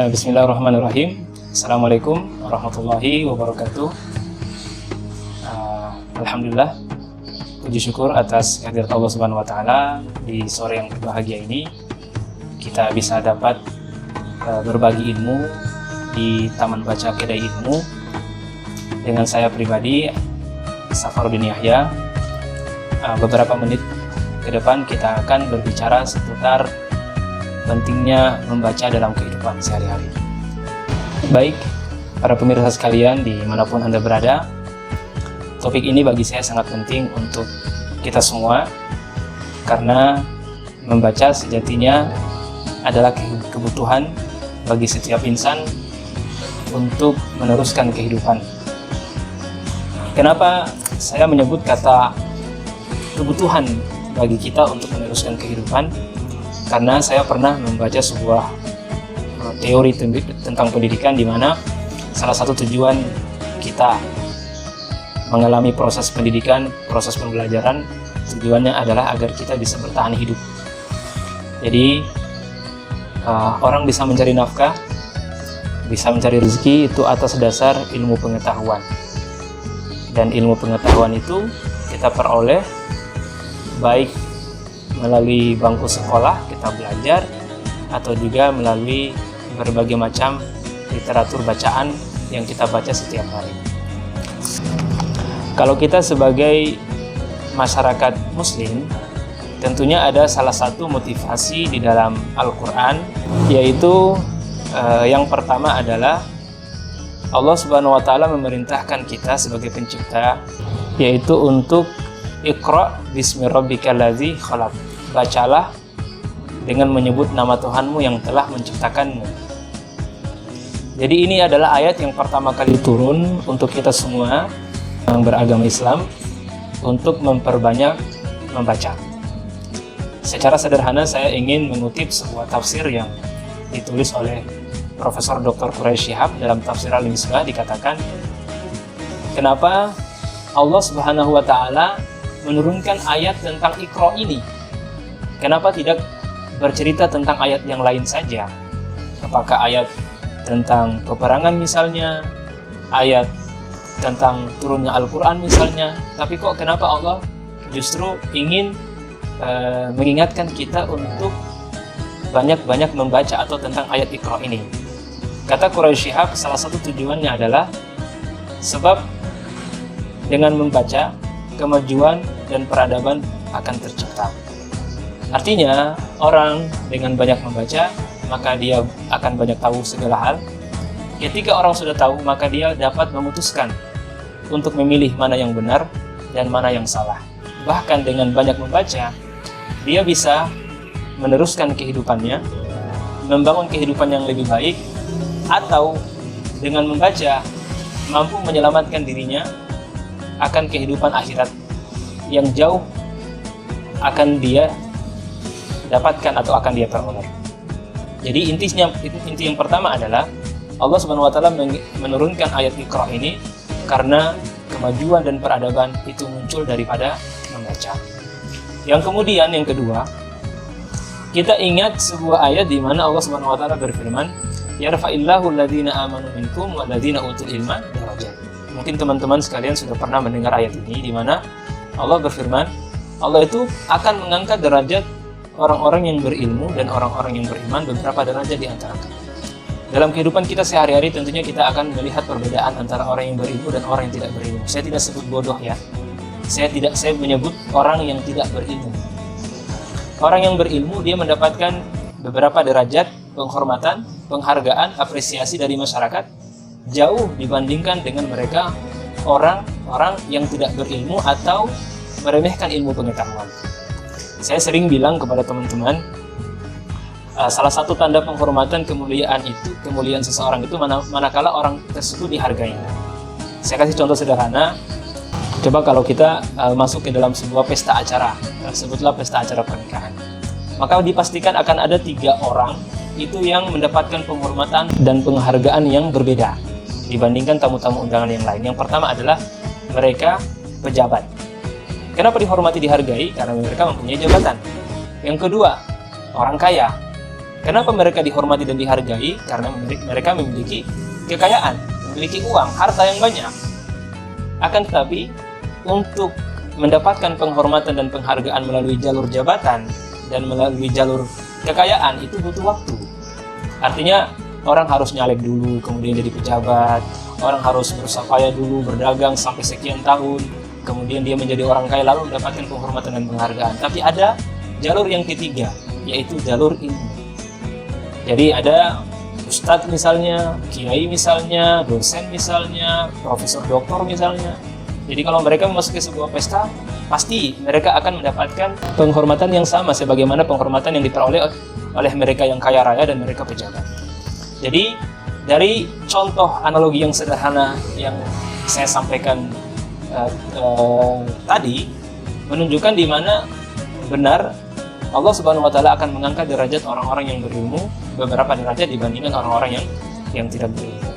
Bismillahirrahmanirrahim. Assalamualaikum warahmatullahi wabarakatuh. Alhamdulillah, puji syukur atas kehadirat Allah Subhanahu wa Ta'ala di sore yang berbahagia ini. Kita bisa dapat berbagi ilmu di Taman Baca Kedai Ilmu dengan saya pribadi, Safarudin Yahya. Beberapa menit ke depan kita akan berbicara seputar pentingnya membaca dalam kehidupan sehari-hari. Baik, para pemirsa sekalian dimanapun Anda berada, topik ini bagi saya sangat penting untuk kita semua, karena membaca sejatinya adalah kebutuhan bagi setiap insan untuk meneruskan kehidupan. Kenapa saya menyebut kata kebutuhan bagi kita untuk meneruskan kehidupan? Karena saya pernah membaca sebuah teori tentang pendidikan, di mana salah satu tujuan kita mengalami proses pendidikan, proses pembelajaran, tujuannya adalah agar kita bisa bertahan hidup. Jadi orang bisa mencari nafkah, bisa mencari rezeki itu atas dasar ilmu pengetahuan. Dan ilmu pengetahuan itu kita peroleh baik melalui bangku sekolah kita belajar, atau juga melalui berbagai macam literatur bacaan yang kita baca setiap hari. Kalau kita sebagai masyarakat muslim, tentunya ada salah satu motivasi di dalam Al-Quran, yaitu yang pertama adalah Allah Subhanahu wa Ta'ala memerintahkan kita sebagai pencipta, yaitu untuk Iqra bismi rabbikal ladzi khalaq. Bacalah dengan menyebut nama Tuhanmu yang telah menciptakanmu. Jadi ini adalah ayat yang pertama kali turun untuk kita semua yang beragama Islam untuk memperbanyak membaca. Secara sederhana saya ingin mengutip sebuah tafsir yang ditulis oleh Profesor Dr. Quraish Shihab dalam tafsir Al-Misbah. Dikatakan, kenapa Allah Subhanahu wa Ta'ala menurunkan ayat tentang Iqra ini? Kenapa tidak bercerita tentang ayat yang lain saja? Apakah ayat tentang peperangan misalnya, ayat tentang turunnya Al-Quran misalnya? Tapi kok kenapa Allah justru ingin mengingatkan kita untuk banyak-banyak membaca atau tentang ayat Iqra ini? Kata Quraish Shihab, salah satu tujuannya adalah sebab dengan membaca, kemajuan dan peradaban akan tercipta. Artinya, orang dengan banyak membaca, maka dia akan banyak tahu segala hal. Ketika orang sudah tahu, maka dia dapat memutuskan untuk memilih mana yang benar dan mana yang salah. Bahkan dengan banyak membaca, dia bisa meneruskan kehidupannya, membangun kehidupan yang lebih baik, atau dengan membaca mampu menyelamatkan dirinya akan kehidupan akhirat yang jauh akan dia dapatkan atau akan dia peroleh. Jadi inti yang pertama adalah Allah Subhanahu wa Ta'ala menurunkan ayat Iqra ini karena kemajuan dan peradaban itu muncul daripada membaca. Yang kemudian, yang kedua, kita ingat sebuah ayat di mana Allah Subhanahu wa Ta'ala berfirman, yarfa'illahu alladhina amanu minkum walladhina utul ilma darajat. Mungkin teman-teman sekalian sudah pernah mendengar ayat ini, di mana Allah berfirman, Allah itu akan mengangkat derajat orang-orang yang berilmu dan orang-orang yang beriman beberapa derajat di antara kita. Dalam kehidupan kita sehari-hari tentunya kita akan melihat perbedaan antara orang yang berilmu dan orang yang tidak berilmu. Saya tidak sebut bodoh ya. Saya menyebut orang yang tidak berilmu. Orang yang berilmu dia mendapatkan beberapa derajat penghormatan, penghargaan, apresiasi dari masyarakat jauh dibandingkan dengan mereka orang-orang yang tidak berilmu atau meremehkan ilmu pengetahuan. Saya sering bilang kepada teman-teman, salah satu tanda penghormatan kemuliaan seseorang itu manakala orang tersebut dihargai. Saya kasih contoh sederhana. Coba kalau kita masuk ke dalam sebuah pesta acara, sebutlah pesta acara pernikahan, maka dipastikan akan ada 3 orang itu yang mendapatkan penghormatan dan penghargaan yang berbeda dibandingkan tamu-tamu undangan yang lain. Yang pertama adalah mereka pejabat. Kenapa dihormati, dihargai? Karena mereka mempunyai jabatan. Yang kedua, orang kaya. Kenapa mereka dihormati dan dihargai? Karena mereka memiliki kekayaan, memiliki uang, harta yang banyak. Akan tetapi, untuk mendapatkan penghormatan dan penghargaan melalui jalur jabatan dan melalui jalur kekayaan itu butuh waktu. Artinya, orang harus nyalek dulu, kemudian jadi pejabat. Orang harus berusaha payah dulu, berdagang sampai sekian tahun, kemudian dia menjadi orang kaya lalu mendapatkan penghormatan dan penghargaan. Tapi ada jalur yang ketiga, yaitu jalur ilmu. Jadi ada ustadz misalnya, kiai misalnya, dosen misalnya, profesor doktor misalnya. Jadi kalau mereka memasuki sebuah pesta, pasti mereka akan mendapatkan penghormatan yang sama sebagaimana penghormatan yang diperoleh oleh mereka yang kaya raya dan mereka pejabat. Jadi dari contoh analogi yang sederhana yang saya sampaikan tadi menunjukkan di mana benar Allah Subhanahu wa taala akan mengangkat derajat orang-orang yang berilmu beberapa derajat dibandingkan orang-orang yang tidak berilmu.